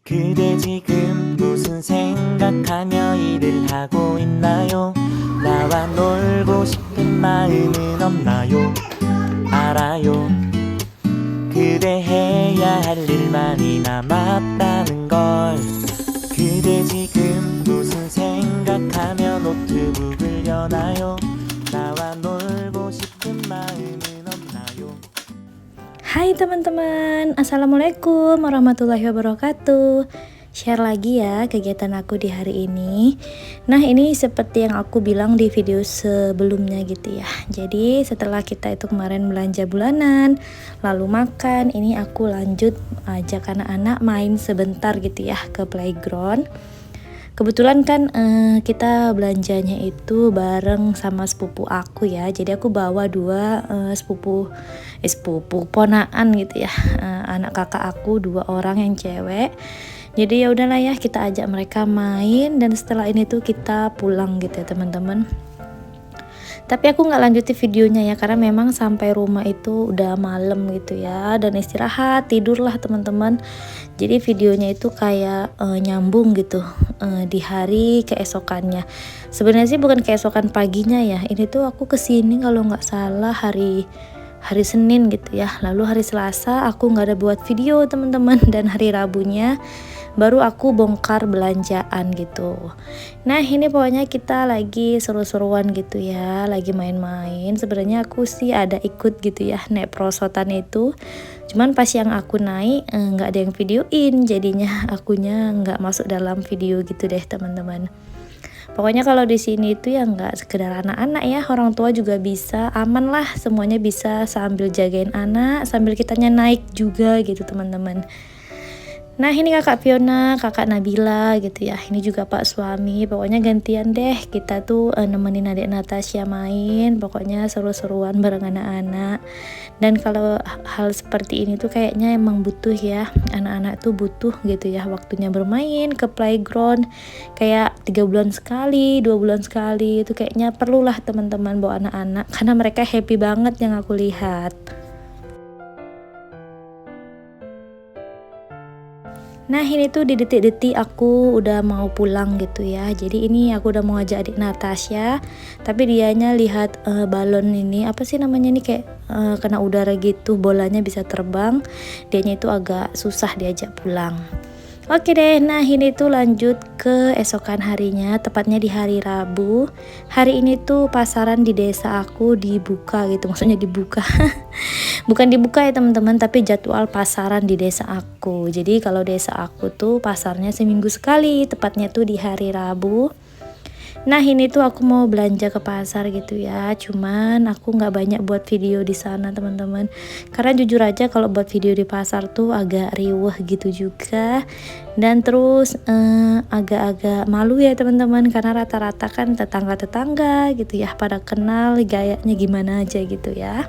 그대 지금 무슨 생각하며 일을 하고 있나요? 나와 놀고 싶은 마음은 없나요? 알아요. 그대 해야 할 일 많이 남았다는 걸. 그대 지금 무슨 생각하며 노트북을 여나요? 나와 놀고 싶은 마음은 없나요? Hai teman-teman, Assalamualaikum warahmatullahi wabarakatuh. Share lagi ya kegiatan aku di hari ini. Nah, ini seperti yang aku bilang di video sebelumnya gitu ya. Jadi setelah kita itu kemarin belanja bulanan, lalu makan, ini aku lanjut ajak anak-anak main sebentar gitu ya ke playground. Kebetulan kan kita belanjanya itu bareng sama sepupu aku ya. Jadi aku bawa dua sepupu ponaan gitu ya. Anak kakak aku 2 orang yang cewek. Jadi ya udahlah ya, kita ajak mereka main dan setelah ini tuh kita pulang gitu ya teman-teman. Tapi aku nggak lanjutin videonya ya, karena memang sampai rumah itu udah malam gitu ya, dan istirahat tidurlah teman-teman. Jadi videonya itu kayak nyambung gitu di hari keesokannya. Sebenarnya sih bukan keesokan paginya ya, ini tuh aku kesini kalau nggak salah hari Senin gitu ya. Lalu hari Selasa aku nggak ada buat video teman-teman, dan hari Rabunya baru aku bongkar belanjaan gitu. Nah ini pokoknya kita lagi seru-seruan gitu ya, lagi main-main. Sebenarnya aku sih ada ikut gitu ya naik perosotan itu, cuman pas yang aku naik nggak ada yang videoin, jadinya akunya nggak masuk dalam video gitu deh teman-teman. Pokoknya kalau di sini itu ya nggak sekedar anak-anak ya, orang tua juga bisa, aman lah, semuanya bisa sambil jagain anak, sambil kitanya naik juga gitu teman-teman. Nah ini kakak Fiona, kakak Nabila gitu ya, ini juga pak suami. Pokoknya gantian deh kita tuh nemenin adik Natasha main. Pokoknya seru-seruan bareng anak-anak. Dan kalau hal seperti ini tuh kayaknya emang butuh ya, anak-anak tuh butuh gitu ya waktunya bermain ke playground. Kayak 3 bulan sekali, 2 bulan sekali, itu kayaknya perlulah teman-teman bawa anak-anak, karena mereka happy banget yang aku lihat. Nah ini tuh di detik-detik aku udah mau pulang gitu ya. Jadi ini aku udah mau ajak adik Natasha, tapi dianya lihat balon ini, apa sih namanya nih, kayak kena udara gitu, bolanya bisa terbang. Dianya itu agak susah diajak pulang. Oke deh, nah ini tuh lanjut ke esokan harinya, tepatnya di hari Rabu. Hari ini tuh pasaran di desa aku dibuka gitu, maksudnya dibuka. Bukan dibuka ya teman-teman, tapi jadwal pasaran di desa aku. Jadi kalau desa aku tuh pasarnya seminggu sekali, tepatnya tuh di hari Rabu. Nah ini tuh aku mau belanja ke pasar gitu ya, cuman aku nggak banyak buat video di sana teman-teman, karena jujur aja kalau buat video di pasar tuh agak riweh gitu juga, dan terus agak-agak malu ya teman-teman, karena rata-rata kan tetangga-tetangga gitu ya pada kenal gayanya gimana aja gitu ya.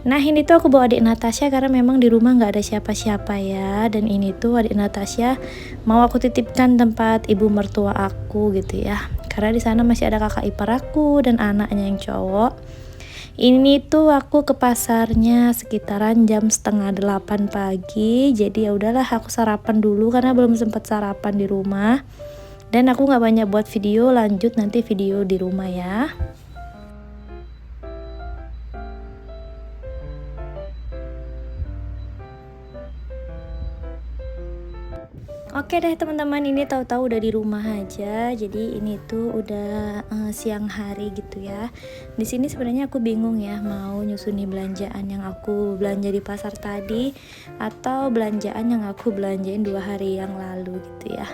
Nah ini tuh aku bawa adik Natasha karena memang di rumah nggak ada siapa-siapa ya, dan ini tuh adik Natasha mau aku titipkan tempat ibu mertua aku gitu ya, karena di sana masih ada kakak ipar aku dan anaknya yang cowok. Ini tuh aku ke pasarnya sekitaran jam 7:30 pagi, jadi ya udahlah aku sarapan dulu karena belum sempat sarapan di rumah, dan aku nggak banyak buat video, lanjut nanti video di rumah ya. Oke deh teman-teman, ini tahu-tahu udah di rumah aja. Jadi ini tuh udah siang hari gitu ya. Di sini sebenarnya aku bingung ya, mau nyusuni belanjaan yang aku belanja di pasar tadi atau belanjaan yang aku belanjain 2 hari yang lalu gitu ya.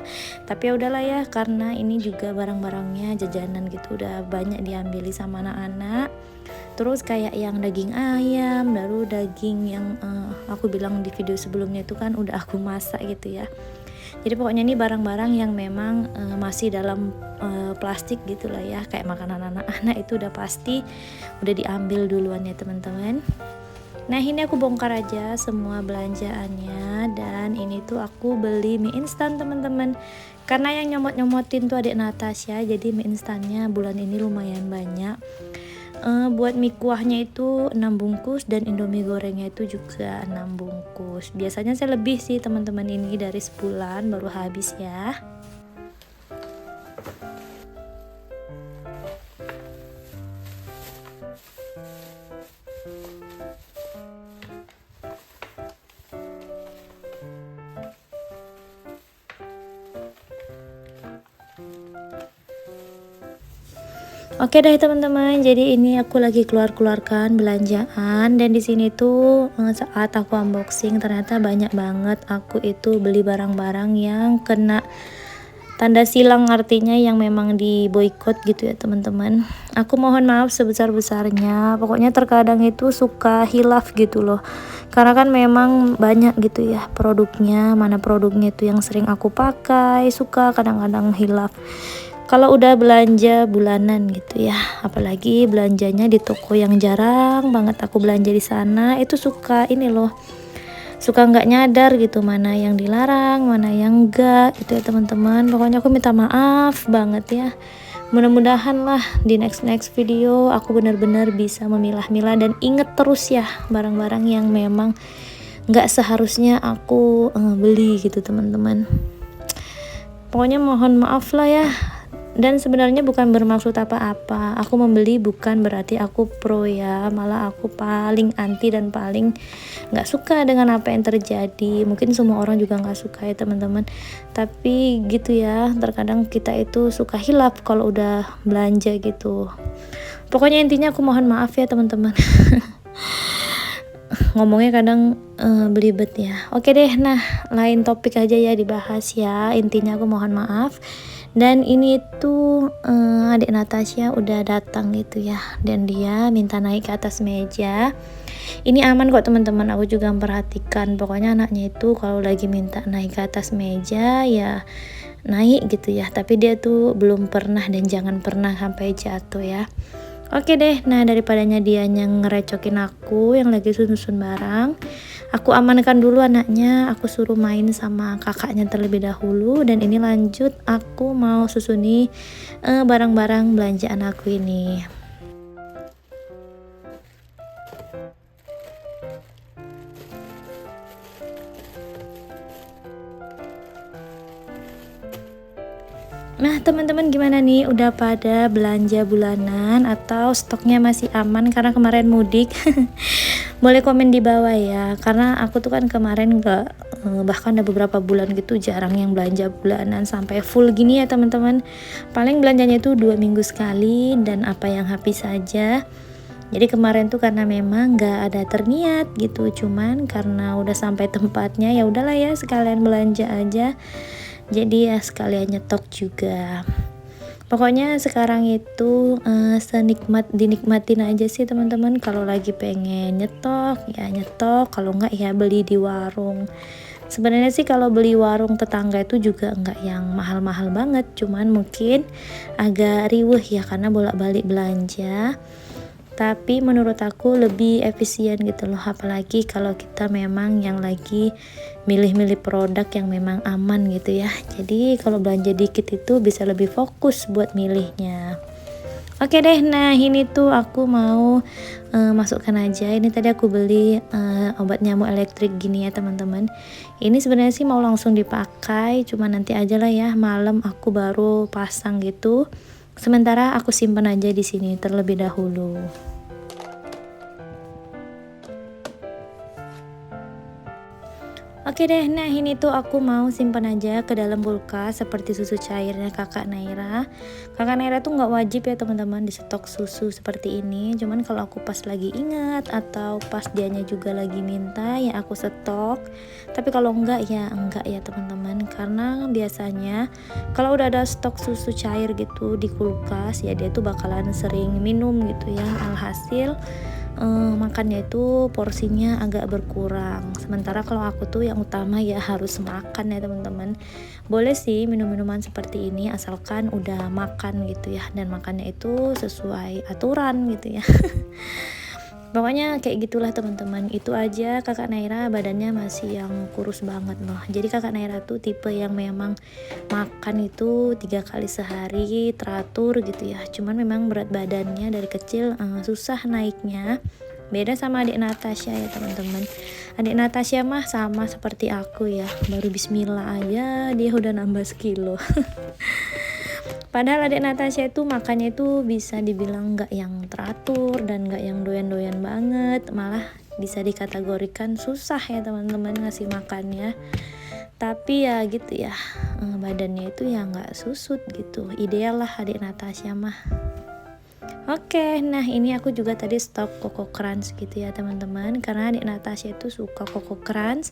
Tapi ya udahlah ya, karena ini juga barang-barangnya jajanan gitu udah banyak diambil sama anak-anak. Terus kayak yang daging ayam, baru daging yang aku bilang di video sebelumnya itu kan udah aku masak gitu ya. Jadi pokoknya ini barang-barang yang memang masih dalam plastik gitulah ya, kayak makanan anak-anak itu udah pasti udah diambil duluan ya teman-teman. Nah ini aku bongkar aja semua belanjaannya, dan ini tuh aku beli mie instan teman-teman, karena yang nyomot-nyomotin tuh adik Natasha, jadi mie instannya bulan ini lumayan banyak. Buat mie kuahnya itu 6 bungkus dan indomie gorengnya itu juga 6 bungkus. Biasanya saya lebih sih teman-teman, ini dari sebulan baru habis ya. Oke deh teman-teman, jadi ini aku lagi keluarkan belanjaan, dan di sini tuh saat aku unboxing ternyata banyak banget aku itu beli barang-barang yang kena tanda silang, artinya yang memang di boykot gitu ya teman-teman. Aku mohon maaf sebesar-besarnya, pokoknya terkadang itu suka hilaf gitu loh, karena kan memang banyak gitu ya produknya, mana produknya itu yang sering aku pakai, suka kadang-kadang hilaf kalau udah belanja bulanan gitu ya, apalagi belanjanya di toko yang jarang banget aku belanja di sana, itu suka ini loh, suka nggak nyadar gitu mana yang dilarang, mana yang enggak gitu ya teman-teman. Pokoknya aku minta maaf banget ya. Mudah-mudahan lah di next video aku benar-benar bisa memilah-milah dan inget terus ya barang-barang yang memang nggak seharusnya aku beli gitu teman-teman. Pokoknya mohon maaf lah ya. Dan sebenarnya bukan bermaksud apa-apa, aku membeli bukan berarti aku pro ya, malah aku paling anti dan paling nggak suka dengan apa yang terjadi. Mungkin semua orang juga nggak suka ya teman-teman, tapi gitu ya, terkadang kita itu suka hilaf kalau udah belanja gitu. Pokoknya intinya aku mohon maaf ya teman-teman. Ngomongnya kadang belibet ya. Oke deh, nah lain topik aja ya dibahas ya, intinya aku mohon maaf. Dan ini tuh adik Natasha udah datang gitu ya, dan dia minta naik ke atas meja. Ini aman kok teman-teman, aku juga memperhatikan. Pokoknya anaknya itu kalau lagi minta naik ke atas meja ya naik gitu ya, tapi dia tuh belum pernah dan jangan pernah sampai jatuh ya. Oke deh, nah daripadanya dia ngerecokin aku yang lagi susun barang, aku amankan dulu anaknya, aku suruh main sama kakaknya terlebih dahulu. Dan ini lanjut aku mau susuni barang-barang belanjaan aku ini. Nah teman-teman, gimana nih, udah pada belanja bulanan atau stoknya masih aman karena kemarin mudik? Boleh komen di bawah ya, karena aku tuh kan kemarin nggak bahkan ada beberapa bulan gitu jarang yang belanja bulanan sampai full gini ya teman-teman. Paling belanjanya itu 2 minggu sekali dan apa yang habis saja. Jadi kemarin tuh karena memang nggak ada terniat gitu, cuman karena udah sampai tempatnya ya udahlah ya sekalian belanja aja. Jadi ya sekalian nyetok juga. Pokoknya sekarang itu dinikmatin aja sih teman-teman. Kalau lagi pengen nyetok ya nyetok, kalau enggak ya beli di warung. Sebenarnya sih kalau beli warung tetangga itu juga enggak yang mahal-mahal banget, cuman mungkin agak riweh ya karena bolak-balik belanja. Tapi menurut aku lebih efisien gitu loh, apalagi kalau kita memang yang lagi milih-milih produk yang memang aman gitu ya. Jadi kalau belanja dikit itu bisa lebih fokus buat milihnya. Oke deh, nah ini tuh aku mau masukkan aja. Ini tadi aku beli obat nyamuk elektrik gini ya teman-teman. Ini sebenarnya sih mau langsung dipakai, cuma nanti aja lah ya, malam aku baru pasang gitu. Sementara aku simpan aja di sini terlebih dahulu. Oke deh, nah ini tuh aku mau simpan aja ke dalam kulkas seperti susu cairnya kakak Naira. Kakak Naira tuh nggak wajib ya teman-teman di stok susu seperti ini. Cuman kalau aku pas lagi ingat atau pas dianya juga lagi minta ya aku stok. Tapi kalau enggak ya teman-teman. Karena biasanya kalau udah ada stok susu cair gitu di kulkas ya dia tuh bakalan sering minum gitu ya. Alhasil makannya itu porsinya agak berkurang. Sementara kalau aku tuh yang utama ya harus makan ya teman-teman. Boleh sih minum-minuman seperti ini asalkan udah makan gitu ya, dan makannya itu sesuai aturan gitu ya. Pokoknya kayak gitulah teman-teman. Itu aja kakak Naira badannya masih yang kurus banget loh. Jadi kakak Naira tuh tipe yang memang makan itu 3 kali sehari teratur gitu ya. Cuman memang berat badannya dari kecil susah naiknya. Beda sama adik Natasha ya teman-teman. Adik Natasha mah sama seperti aku ya, baru bismillah aja dia udah nambah sekilo. Padahal adik Natasha itu makannya itu bisa dibilang nggak yang teratur dan nggak yang doyan-doyan banget, malah bisa dikategorikan susah ya teman-teman ngasih makannya. Tapi ya gitu ya, badannya itu ya nggak susut gitu. Ideal lah adik Natasha mah. Oke, nah ini aku juga tadi stok Koko Crunch gitu ya teman-teman, karena adik Natasha itu suka Koko Crunch.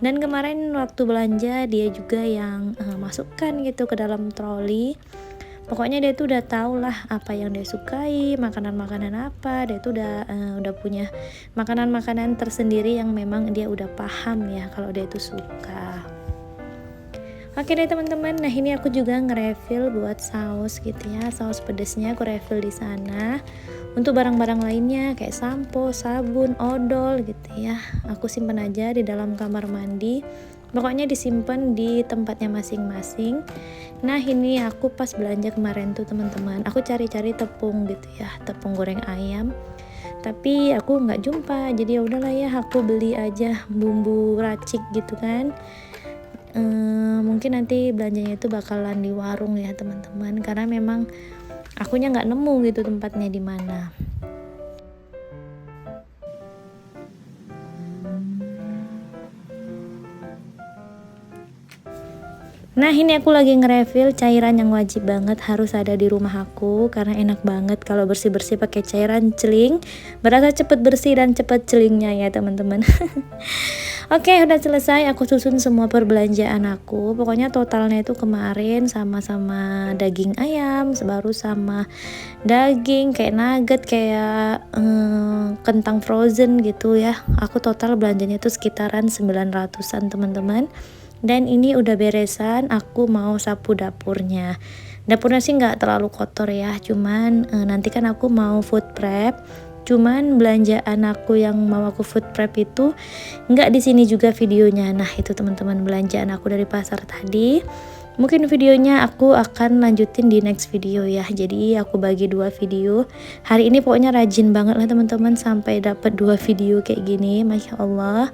Dan kemarin waktu belanja dia juga yang masukkan gitu ke dalam troli. Pokoknya dia tuh udah tahu lah apa yang dia sukai, makanan-makanan apa. Dia tuh udah punya makanan-makanan tersendiri yang memang dia udah paham ya kalau dia tuh suka. Oke deh teman-teman, nah ini aku juga nge-refill buat saus gitu ya, saus pedesnya aku refill di sana. Untuk barang-barang lainnya kayak sampo, sabun, odol gitu ya, aku simpan aja di dalam kamar mandi. Pokoknya disimpan di tempatnya masing-masing. Nah ini aku pas belanja kemarin tuh teman-teman, aku cari-cari tepung gitu ya, tepung goreng ayam. Tapi aku nggak jumpa, jadi ya udahlah ya aku beli aja bumbu racik gitu kan. Mungkin nanti belanjanya itu bakalan di warung ya teman-teman, karena memang akunya nggak nemu gitu tempatnya di mana. Nah ini aku lagi nge-refill cairan yang wajib banget harus ada di rumah aku, karena enak banget kalau bersih-bersih pakai cairan celing, berasa cepet bersih dan cepet celingnya ya teman-teman. Oke, udah selesai aku susun semua perbelanjaan aku. Pokoknya totalnya itu kemarin sama-sama daging ayam, baru sama daging kayak nugget, kayak kentang frozen gitu ya. Aku total belanjanya itu sekitaran 900-an teman-teman. Dan ini udah beresan, aku mau sapu dapurnya. Dapurnya sih nggak terlalu kotor ya, cuman nanti kan aku mau food prep. Cuman belanjaan aku yang mau aku food prep itu nggak di sini juga videonya. Nah itu teman-teman belanjaan aku dari pasar tadi. Mungkin videonya aku akan lanjutin di next video ya. Jadi aku bagi 2 video. Hari ini pokoknya rajin banget lah teman-teman sampai dapat 2 video kayak gini, masya Allah.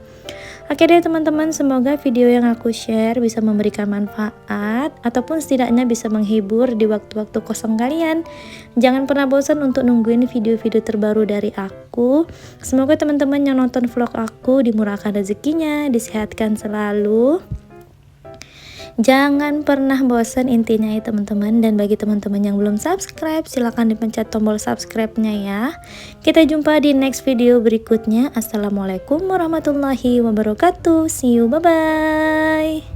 Oke deh teman-teman, semoga video yang aku share bisa memberikan manfaat ataupun setidaknya bisa menghibur di waktu-waktu kosong kalian. Jangan pernah bosan untuk nungguin video-video terbaru dari aku. Semoga teman-teman yang nonton vlog aku dimurahkan rezekinya, disehatkan selalu. Jangan pernah bosan intinya ya teman-teman. Dan bagi teman-teman yang belum subscribe, silahkan dipencet tombol subscribe-nya ya. Kita jumpa di next video berikutnya. Assalamualaikum warahmatullahi wabarakatuh. See you, bye-bye.